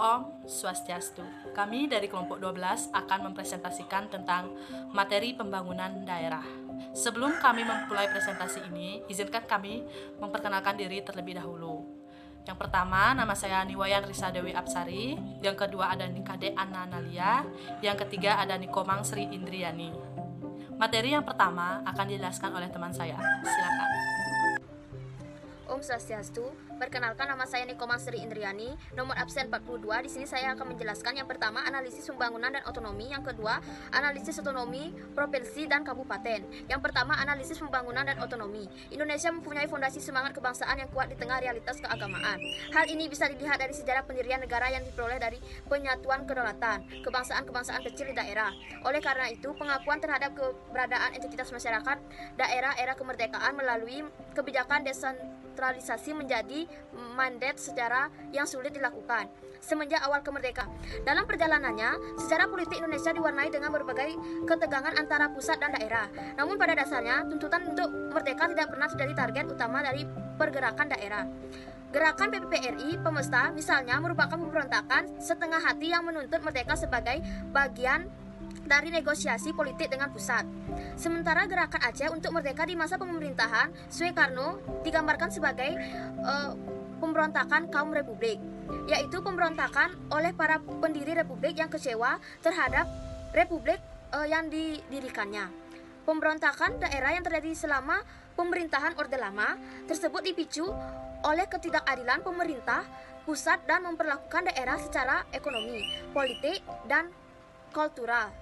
Om Swastiastu. Kami dari kelompok 12 akan mempresentasikan tentang materi pembangunan daerah. Sebelum kami memulai presentasi ini, izinkan kami memperkenalkan diri terlebih dahulu. Yang pertama, nama saya Niwayan Risa Dewi Apsari. Yang kedua ada Nikade Anna Nalia. Yang ketiga ada Nikomang Sri Indriani. Materi yang pertama akan dijelaskan oleh teman saya. Silakan. Om Swastiastu, perkenalkan nama saya Nikomang Sri Indriani, nomor absen 42. Di sini saya akan menjelaskan yang pertama analisis pembangunan dan otonomi, yang kedua analisis otonomi provinsi dan kabupaten. Yang pertama analisis pembangunan dan otonomi. Indonesia mempunyai fondasi semangat kebangsaan yang kuat di tengah realitas keagamaan. Hal ini bisa dilihat dari sejarah pendirian negara yang diperoleh dari penyatuan kedaulatan kebangsaan-kebangsaan kecil di daerah. Oleh karena itu, pengakuan terhadap keberadaan entitas masyarakat daerah era kemerdekaan melalui kebijakan desentralisasi menjadi mandat sejarah yang sulit dilakukan semenjak awal kemerdekaan. Dalam perjalanannya, sejarah politik Indonesia diwarnai dengan berbagai ketegangan antara pusat dan daerah. Namun pada dasarnya, tuntutan untuk merdeka tidak pernah menjadi target utama dari pergerakan daerah. Gerakan PPPRI Pemesta misalnya merupakan pemberontakan setengah hati yang menuntut merdeka sebagai bagian dari negosiasi politik dengan pusat. Sementara gerakan Aceh untuk merdeka di masa pemerintahan Soekarno digambarkan sebagai pemberontakan kaum republik, yaitu pemberontakan oleh para pendiri republik yang kecewa terhadap republik yang didirikannya. Pemberontakan daerah yang terjadi selama pemerintahan Orde Lama tersebut dipicu oleh ketidakadilan pemerintah pusat dan memperlakukan daerah secara ekonomi, politik, dan kultural.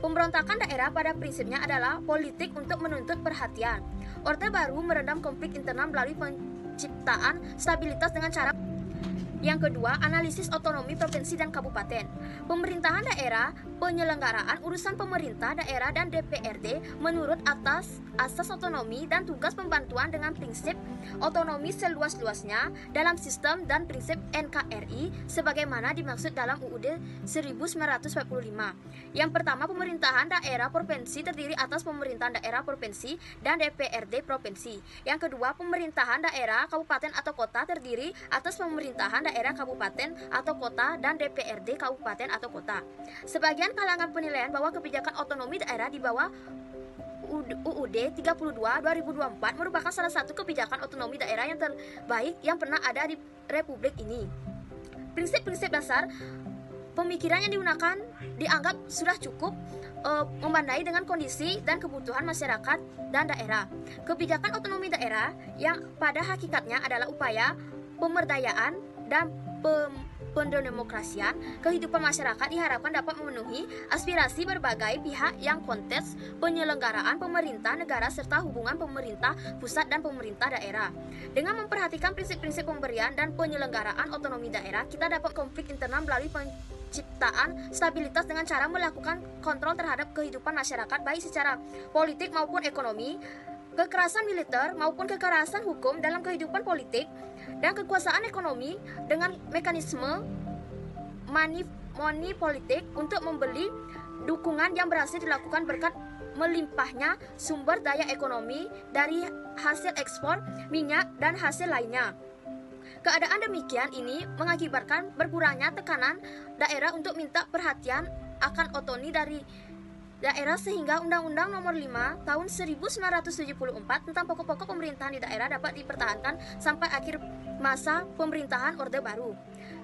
Pemberontakan daerah pada prinsipnya adalah politik untuk menuntut perhatian. Orde Baru meredam konflik internal melalui penciptaan stabilitas dengan cara. Yang kedua, analisis otonomi provinsi dan kabupaten. Pemerintahan daerah, penyelenggaraan urusan pemerintah daerah dan DPRD menurut atas asas otonomi dan tugas pembantuan dengan prinsip otonomi seluas-luasnya dalam sistem dan prinsip NKRI sebagaimana dimaksud dalam UUD 1945. Yang pertama, pemerintahan daerah provinsi terdiri atas pemerintahan daerah provinsi dan DPRD provinsi. Yang kedua, pemerintahan daerah kabupaten atau kota terdiri atas pemerintahan daerah kabupaten atau kota dan DPRD kabupaten atau kota. Sebagian kalangan penilaian bahwa kebijakan otonomi daerah di bawah UUD 32 2024 merupakan salah satu kebijakan otonomi daerah yang terbaik yang pernah ada di Republik ini. Prinsip-prinsip dasar pemikiran yang digunakan dianggap sudah cukup membandai dengan kondisi dan kebutuhan masyarakat dan daerah. Kebijakan otonomi daerah yang pada hakikatnya adalah upaya pemberdayaan dan pendemokrasian kehidupan masyarakat diharapkan dapat memenuhi aspirasi berbagai pihak yang konteks penyelenggaraan pemerintah negara serta hubungan pemerintah pusat dan pemerintah daerah. Dengan memperhatikan prinsip-prinsip pemberian dan penyelenggaraan otonomi daerah, kita dapat konflik internal melalui penciptaan stabilitas dengan cara melakukan kontrol terhadap kehidupan masyarakat baik secara politik maupun ekonomi, kekerasan militer maupun kekerasan hukum dalam kehidupan politik, dan kekuasaan ekonomi dengan mekanisme money politik untuk membeli dukungan yang berhasil dilakukan berkat melimpahnya sumber daya ekonomi dari hasil ekspor minyak dan hasil lainnya. Keadaan demikian ini mengakibatkan berkurangnya tekanan daerah untuk minta perhatian akan otonomi dari daerah sehingga Undang-Undang Nomor 5 Tahun 1974 tentang pokok-pokok pemerintahan di daerah dapat dipertahankan sampai akhir masa pemerintahan Orde Baru.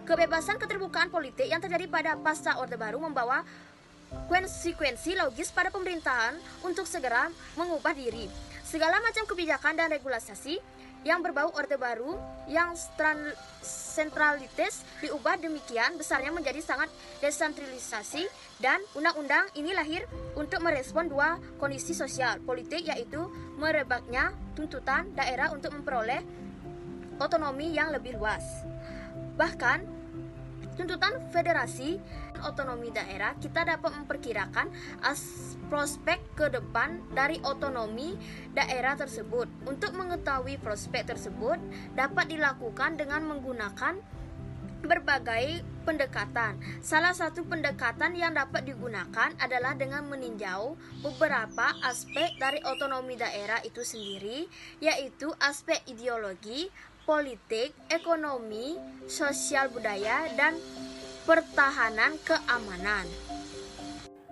Kebebasan keterbukaan politik yang terjadi pada pasca Orde Baru membawa konsekuensi logis pada pemerintahan untuk segera mengubah diri. Segala macam kebijakan dan regulasi yang berbau Orde Baru yang sentralitis diubah demikian besarnya menjadi sangat desentralisasi, dan undang-undang ini lahir untuk merespon dua kondisi sosial politik, yaitu merebaknya tuntutan daerah untuk memperoleh otonomi yang lebih luas. Bahkan tuntutan federasi otonomi daerah, kita dapat memperkirakan prospek ke depan dari otonomi daerah tersebut. Untuk mengetahui prospek tersebut dapat dilakukan dengan menggunakan berbagai pendekatan. Salah satu pendekatan yang dapat digunakan adalah dengan meninjau beberapa aspek dari otonomi daerah itu sendiri, yaitu aspek ideologi, politik, ekonomi, sosial budaya, dan pertahanan keamanan.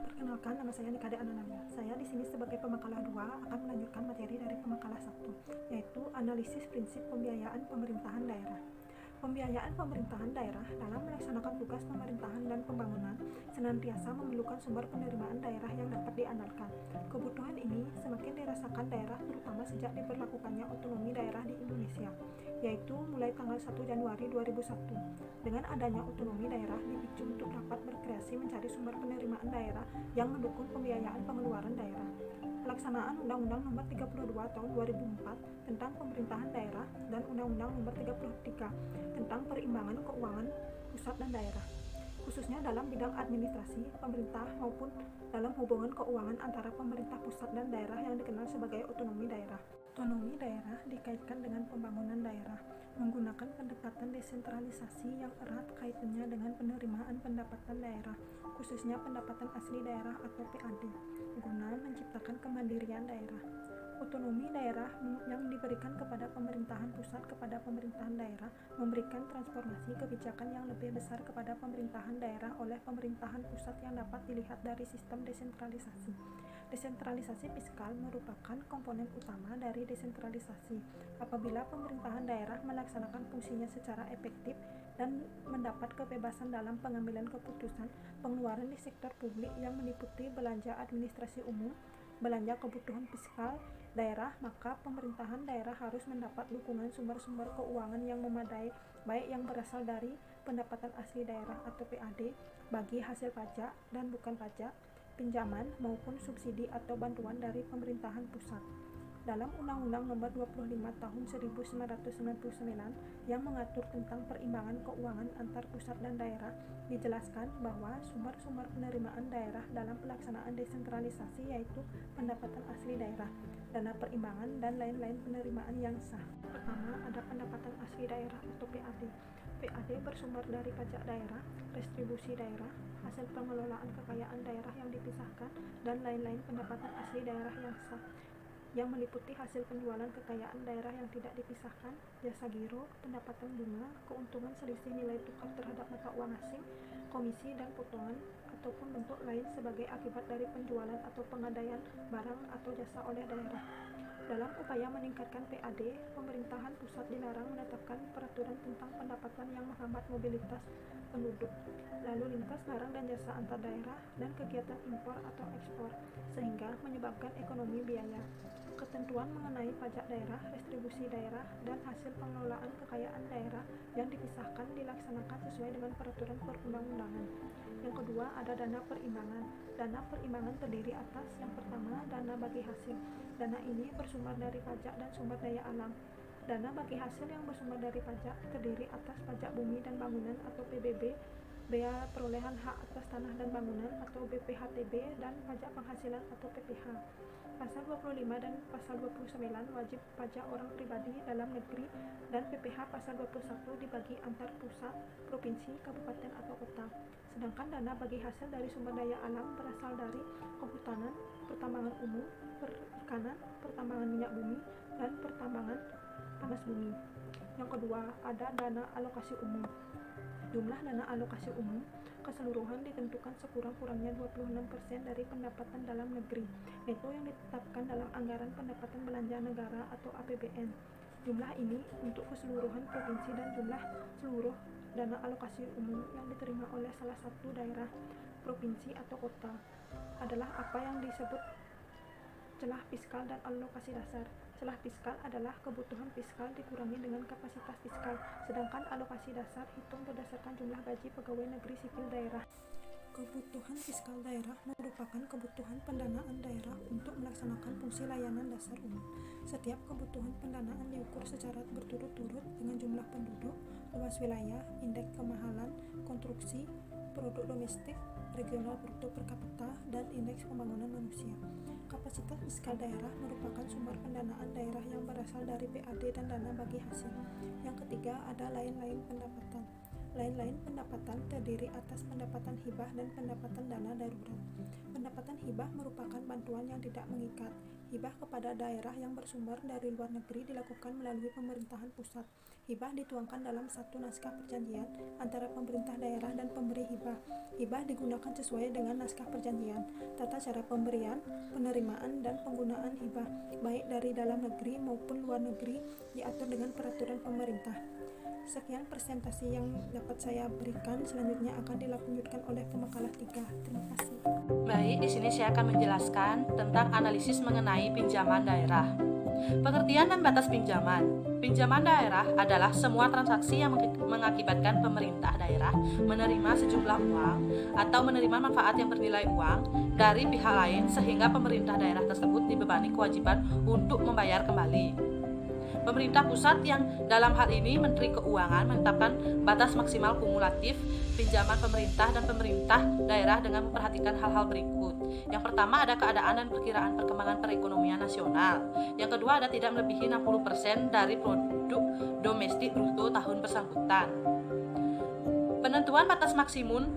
Perkenalkan, nama saya Nikade Ananaya. Saya di sini sebagai pemakalah 2 akan melanjutkan materi dari pemakalah 1, yaitu analisis prinsip pembiayaan pemerintahan daerah. Pembiayaan pemerintahan daerah dalam melaksanakan tugas pemerintahan dan pembangunan senantiasa memerlukan sumber penerimaan daerah yang dapat diandalkan. Kebutuhan ini semakin dirasakan daerah terutama sejak diberlakukannya otonomi daerah di Indonesia, yaitu mulai tanggal 1 Januari 2001. Dengan adanya otonomi daerah dipicu untuk dapat berkreasi mencari sumber penerimaan daerah yang mendukung pembiayaan pengeluaran daerah. Pelaksanaan Undang-Undang Nomor 32 Tahun 2004 tentang Pemerintahan Daerah dan Undang-Undang Nomor 33 tentang Perimbangan Keuangan Pusat dan Daerah, khususnya dalam bidang administrasi pemerintah maupun dalam hubungan keuangan antara pemerintah pusat dan daerah yang dikenal sebagai otonomi daerah. Otonomi daerah dikaitkan dengan pembangunan daerah menggunakan pendekatan desentralisasi yang erat kaitannya dengan penerimaan pendapatan daerah, khususnya pendapatan asli daerah atau PAD, guna menciptakan kemandirian daerah. Otonomi daerah yang diberikan kepada pemerintahan pusat kepada pemerintahan daerah memberikan transformasi kebijakan yang lebih besar kepada pemerintahan daerah oleh pemerintahan pusat yang dapat dilihat dari sistem desentralisasi. Desentralisasi fiskal merupakan komponen utama dari desentralisasi. Apabila pemerintahan daerah melaksanakan fungsinya secara efektif dan mendapat kebebasan dalam pengambilan keputusan, pengeluaran di sektor publik yang meliputi belanja administrasi umum, belanja kebutuhan fiskal daerah, maka pemerintahan daerah harus mendapat dukungan sumber-sumber keuangan yang memadai, baik yang berasal dari pendapatan asli daerah atau PAD, bagi hasil pajak dan bukan pajak, pinjaman maupun subsidi atau bantuan dari pemerintahan pusat. Dalam Undang-Undang Nomor 25 Tahun 1999 yang mengatur tentang perimbangan keuangan antar pusat dan daerah, dijelaskan bahwa sumber-sumber penerimaan daerah dalam pelaksanaan desentralisasi yaitu pendapatan asli daerah, dana perimbangan, dan lain-lain penerimaan yang sah. Pertama, ada pendapatan asli daerah atau PAD. PAD bersumber dari pajak daerah, restribusi daerah, hasil pengelolaan kekayaan daerah yang dipisahkan, dan lain-lain pendapatan asli daerah yang sah, yang meliputi hasil penjualan kekayaan daerah yang tidak dipisahkan, jasa giro, pendapatan bunga, keuntungan selisih nilai tukar terhadap mata uang asing, komisi dan potongan, ataupun bentuk lain sebagai akibat dari penjualan atau pengadaian barang atau jasa oleh daerah. Dalam upaya meningkatkan PAD, pemerintahan pusat dilarang menetapkan peraturan tentang pendapatan yang menghambat mobilitas penduduk, lalu lintas barang dan jasa antar daerah, dan kegiatan impor atau ekspor, sehingga menyebabkan ekonomi biaya. Ketentuan mengenai pajak daerah, restribusi daerah, dan hasil pengelolaan kekayaan daerah yang dipisahkan dilaksanakan sesuai dengan peraturan perundang-undangan. Yang kedua, ada dana perimbangan. Dana perimbangan terdiri atas yang pertama, dana bagi hasil. Dana ini bersumber dari pajak dan sumber daya alam. Dana bagi hasil yang bersumber dari pajak terdiri atas pajak bumi dan bangunan atau PBB, bea perolehan hak atas tanah dan bangunan atau BPHTB, dan pajak penghasilan atau PPH. Pasal 25 dan Pasal 29 wajib pajak orang pribadi dalam negeri, dan PPH Pasal 21 dibagi antar pusat, provinsi, kabupaten atau kota. Sedangkan dana bagi hasil dari sumber daya alam berasal dari kehutanan, pertambangan umum, perikanan, pertambangan minyak bumi, dan pertambangan panas bumi. Yang kedua, ada dana alokasi umum. Jumlah dana alokasi umum keseluruhan ditentukan sekurang-kurangnya 26% dari pendapatan dalam negeri, yaitu yang ditetapkan dalam anggaran pendapatan belanja negara atau APBN. Jumlah ini untuk keseluruhan provinsi dan jumlah seluruh dana alokasi umum yang diterima oleh salah satu daerah, provinsi atau kota adalah apa yang disebut celah fiskal dan alokasi dasar. Celah fiskal adalah kebutuhan fiskal dikurangi dengan kapasitas fiskal, sedangkan alokasi dasar hitung berdasarkan jumlah gaji pegawai negeri sipil daerah. Kebutuhan fiskal daerah merupakan kebutuhan pendanaan daerah untuk melaksanakan fungsi layanan dasar umum. Setiap kebutuhan pendanaan diukur secara berturut-turut dengan jumlah penduduk, luas wilayah, indeks kemahalan konstruksi, produk domestik, regional bruto per kapita, dan indeks pembangunan manusia. Kapasitas fiskal daerah merupakan sumber pendanaan daerah yang berasal dari PAD dan dana bagi hasil. Yang ketiga, ada lain-lain pendapatan. Lain-lain pendapatan terdiri atas pendapatan hibah dan pendapatan dana darurat. Pendapatan hibah merupakan bantuan yang tidak mengikat. Hibah kepada daerah yang bersumber dari luar negeri dilakukan melalui pemerintahan pusat. Hibah dituangkan dalam satu naskah perjanjian antara pemerintah daerah dan pemberi hibah. Hibah digunakan sesuai dengan naskah perjanjian. Tata cara pemberian, penerimaan, dan penggunaan hibah, baik dari dalam negeri maupun luar negeri, diatur dengan peraturan pemerintah. Sekian presentasi yang dapat saya berikan. Selanjutnya akan dilanjutkan oleh pemakalah 3. Terima kasih. Baik, di sini saya akan menjelaskan tentang analisis mengenai pinjaman daerah. Pengertian dan batas pinjaman. Pinjaman daerah adalah semua transaksi yang mengakibatkan pemerintah daerah menerima sejumlah uang atau menerima manfaat yang bernilai uang dari pihak lain sehingga pemerintah daerah tersebut dibebani kewajiban untuk membayar kembali. Pemerintah pusat yang dalam hal ini Menteri Keuangan menetapkan batas maksimal kumulatif pinjaman pemerintah dan pemerintah daerah dengan memperhatikan hal-hal berikut. Yang pertama ada keadaan dan perkiraan perkembangan perekonomian nasional. Yang kedua ada tidak melebihi 60% dari produk domestik bruto tahun bersangkutan. Penentuan batas maksimum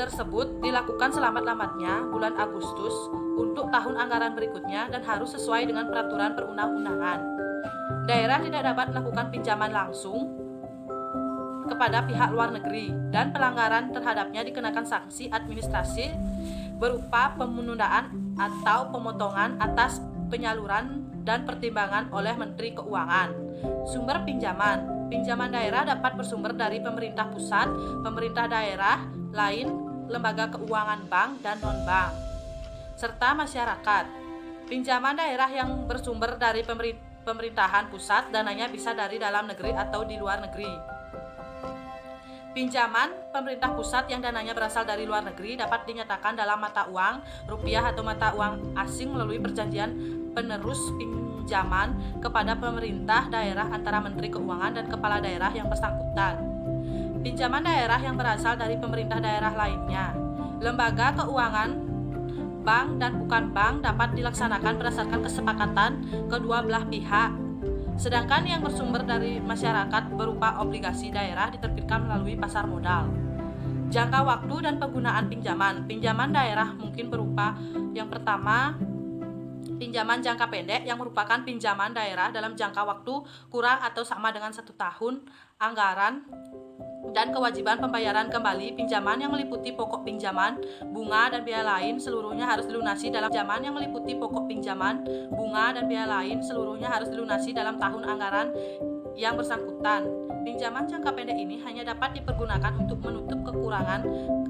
tersebut dilakukan selamat-lambatnya bulan Agustus untuk tahun anggaran berikutnya dan harus sesuai dengan peraturan perundang-undangan. Daerah tidak dapat melakukan pinjaman langsung kepada pihak luar negeri dan pelanggaran terhadapnya dikenakan sanksi administrasi berupa penundaan atau pemotongan atas penyaluran dan pertimbangan oleh Menteri Keuangan. Sumber pinjaman. Pinjaman daerah dapat bersumber dari pemerintah pusat, pemerintah daerah lain, lembaga keuangan bank dan non-bank, serta masyarakat. Pinjaman daerah yang bersumber dari pemerintahan pusat, dananya bisa dari dalam negeri atau di luar negeri. Pinjaman pemerintah pusat yang dananya berasal dari luar negeri dapat dinyatakan dalam mata uang rupiah atau mata uang asing melalui perjanjian penerus pinjaman kepada pemerintah daerah antara Menteri Keuangan dan kepala daerah yang bersangkutan. Pinjaman daerah yang berasal dari pemerintah daerah lainnya, lembaga keuangan, bank dan bukan bank dapat dilaksanakan berdasarkan kesepakatan kedua belah pihak. Sedangkan yang bersumber dari masyarakat berupa obligasi daerah diterbitkan melalui pasar modal. Jangka waktu dan penggunaan pinjaman. Pinjaman daerah mungkin berupa yang pertama, pinjaman jangka pendek yang merupakan pinjaman daerah dalam jangka waktu kurang atau sama dengan 1 tahun anggaran dan kewajiban pembayaran kembali pinjaman yang meliputi pokok pinjaman, bunga dan biaya lain seluruhnya harus dilunasi dalam pinjaman yang meliputi pokok pinjaman, bunga dan biaya lain seluruhnya harus dilunasi dalam tahun anggaran yang bersangkutan. Pinjaman jangka pendek ini hanya dapat dipergunakan untuk menutup kekurangan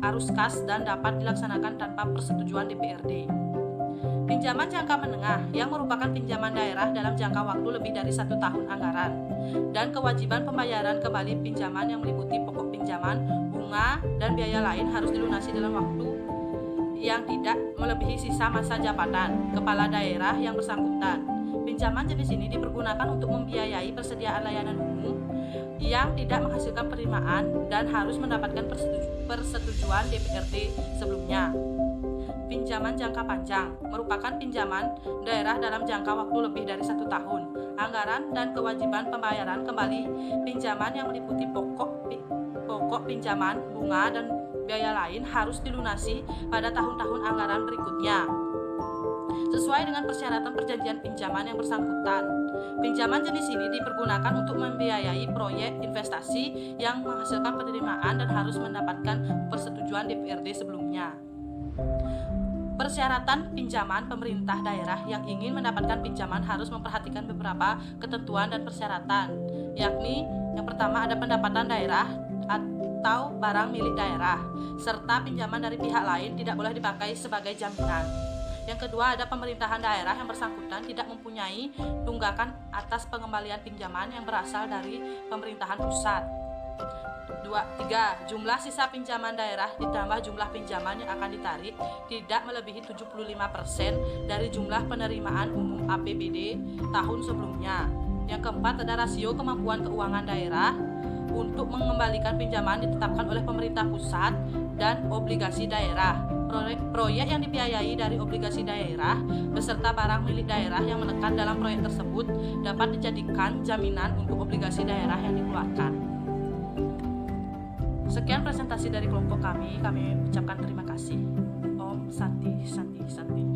arus kas dan dapat dilaksanakan tanpa persetujuan DPRD. Pinjaman jangka menengah yang merupakan pinjaman daerah dalam jangka waktu lebih dari 1 tahun anggaran dan kewajiban pembayaran kembali pinjaman yang meliputi pokok pinjaman, bunga, dan biaya lain harus dilunasi dalam waktu yang tidak melebihi sisa masa jabatan kepala daerah yang bersangkutan. Pinjaman jenis ini dipergunakan untuk membiayai persediaan layanan umum yang tidak menghasilkan penerimaan dan harus mendapatkan persetujuan DPRD sebelumnya. Pinjaman jangka panjang merupakan pinjaman daerah dalam jangka waktu lebih dari 1 tahun. Anggaran dan kewajiban pembayaran kembali pinjaman yang meliputi pokok pinjaman, bunga, dan biaya lain harus dilunasi pada tahun-tahun anggaran berikutnya sesuai dengan persyaratan perjanjian pinjaman yang bersangkutan. Pinjaman jenis ini dipergunakan untuk membiayai proyek investasi yang menghasilkan penerimaan dan harus mendapatkan persetujuan DPRD sebelumnya. Persyaratan pinjaman pemerintah daerah yang ingin mendapatkan pinjaman harus memperhatikan beberapa ketentuan dan persyaratan, yakni yang pertama ada pendapatan daerah atau barang milik daerah, serta pinjaman dari pihak lain tidak boleh dipakai sebagai jaminan. Yang kedua ada pemerintahan daerah yang bersangkutan tidak mempunyai tunggakan atas pengembalian pinjaman yang berasal dari pemerintahan pusat. 3. Jumlah sisa pinjaman daerah ditambah jumlah pinjaman yang akan ditarik tidak melebihi 75% dari jumlah penerimaan umum APBD tahun sebelumnya. Yang keempat ada rasio kemampuan keuangan daerah untuk mengembalikan pinjaman ditetapkan oleh pemerintah pusat dan obligasi daerah. Proyek yang dibiayai dari obligasi daerah beserta barang milik daerah yang menekan dalam proyek tersebut dapat dijadikan jaminan untuk obligasi daerah yang dikeluarkan. Sekian presentasi dari kelompok kami ucapkan terima kasih. Om Santi Santi Santi.